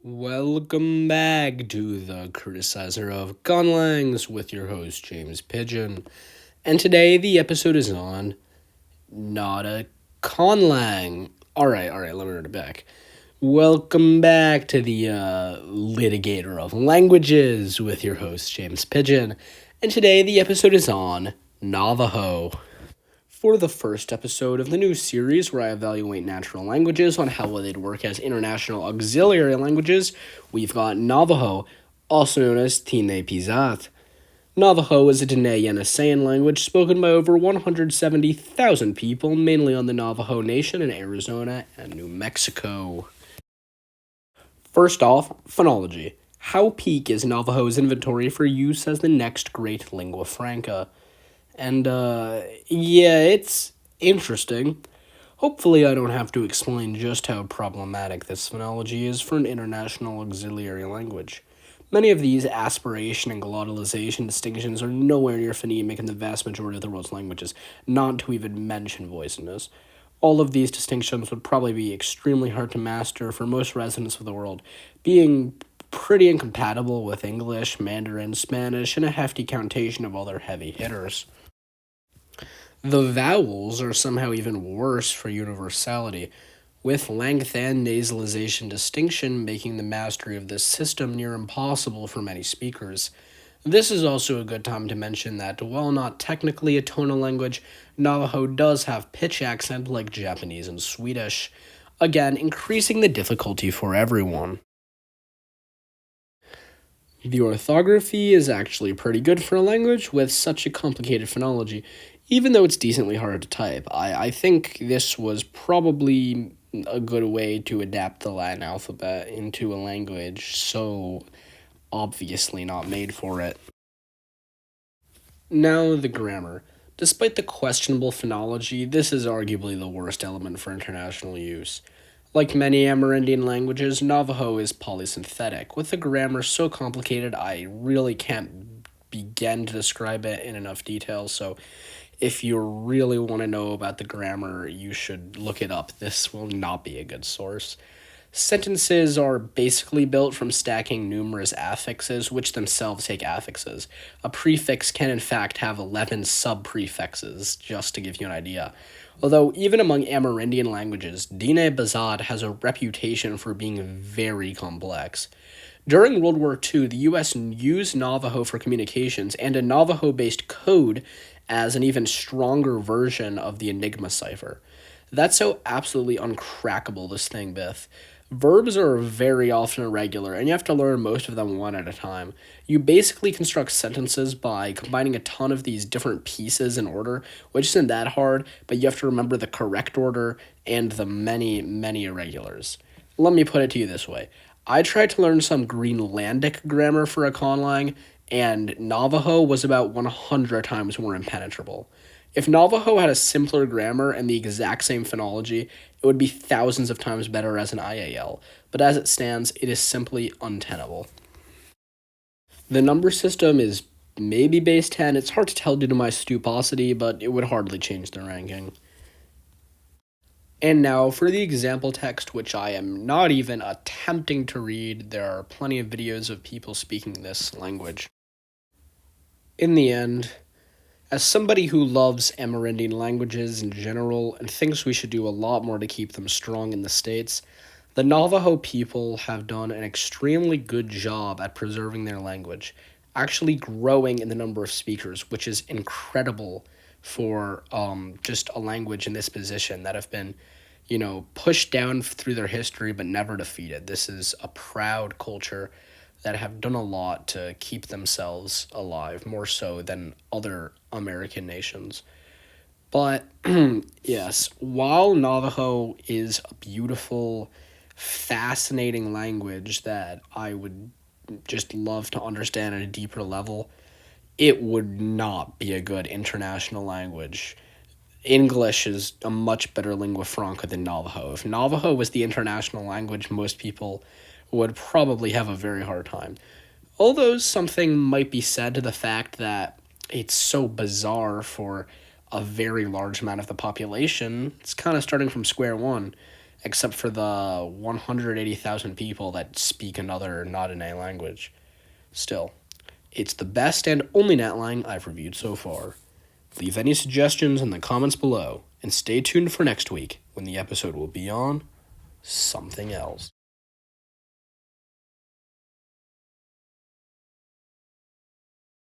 Welcome back to the Criticizer of Conlangs with your host, James Pigeon. And today the episode is on Not a Conlang. Alright, let me read it back. Welcome back to the Litigator of Languages with your host, James Pigeon. And today the episode is on Navajo. For the first episode of the new series where I evaluate natural languages on how well they'd work as international auxiliary languages, we've got Navajo, also known as Diné bizaad. Navajo is a Diné Yeniseian language spoken by over 170,000 people, mainly on the Navajo Nation in Arizona and New Mexico. First off, phonology. How peak is Navajo's inventory for use as the next great lingua franca? And, it's interesting. Hopefully I don't have to explain just how problematic this phonology is for an international auxiliary language. Many of these aspiration and glottalization distinctions are nowhere near phonemic in the vast majority of the world's languages, not to even mention voiceless. All of these distinctions would probably be extremely hard to master for most residents of the world, being pretty incompatible with English, Mandarin, Spanish, and a hefty countation of other heavy hitters. The vowels are somehow even worse for universality, with length and nasalization distinction making the mastery of this system near impossible for many speakers. This is also a good time to mention that, while not technically a tonal language, Navajo does have pitch accent like Japanese and Swedish, again increasing the difficulty for everyone. The orthography is actually pretty good for a language with such a complicated phonology, even though it's decently hard to type. I think this was probably a good way to adapt the Latin alphabet into a language so obviously not made for it. Now, the grammar. Despite the questionable phonology, this is arguably the worst element for international use. Like many Amerindian languages, Navajo is polysynthetic, with a grammar so complicated I really can't begin to describe it in enough detail, so if you really want to know about the grammar, you should look it up. This will not be a good source. Sentences are basically built from stacking numerous affixes, which themselves take affixes. A prefix can, in fact, have 11 sub-prefixes, just to give you an idea. Although, even among Amerindian languages, Diné bizaad has a reputation for being very complex. During World War II, the U.S. used Navajo for communications and a Navajo-based code as an even stronger version of the Enigma cipher. That's how absolutely uncrackable this thing bith. Verbs are very often irregular, and you have to learn most of them one at a time. You basically construct sentences by combining a ton of these different pieces in order, which isn't that hard, but you have to remember the correct order and the many, many irregulars. Let me put it to you this way. I tried to learn some Greenlandic grammar for a conlang, and Navajo was about 100 times more impenetrable. If Navajo had a simpler grammar and the exact same phonology, it would be thousands of times better as an IAL, but as it stands, it is simply untenable. The number system is maybe base 10. It's hard to tell due to my stuposity, but it would hardly change the ranking. And now for the example text, which I am not even attempting to read. There are plenty of videos of people speaking this language. In the end, as somebody who loves Amerindian languages in general and thinks we should do a lot more to keep them strong in the States, the Navajo people have done an extremely good job at preserving their language, actually growing in the number of speakers, which is incredible for just a language in this position that have been, pushed down through their history but never defeated. This is a proud culture that have done a lot to keep themselves alive, more so than other American nations. But, yes, while Navajo is a beautiful, fascinating language that I would just love to understand at a deeper level, it would not be a good international language. English is a much better lingua franca than Navajo. If Navajo was the international language, most people would probably have a very hard time. Although something might be said to the fact that it's so bizarre for a very large amount of the population, it's kind of starting from square one. except for the 180,000 people that speak another not Diné language. Still, it's the best and only NetLang I've reviewed so far. Leave any suggestions in the comments below, and stay tuned for next week when the episode will be on something else.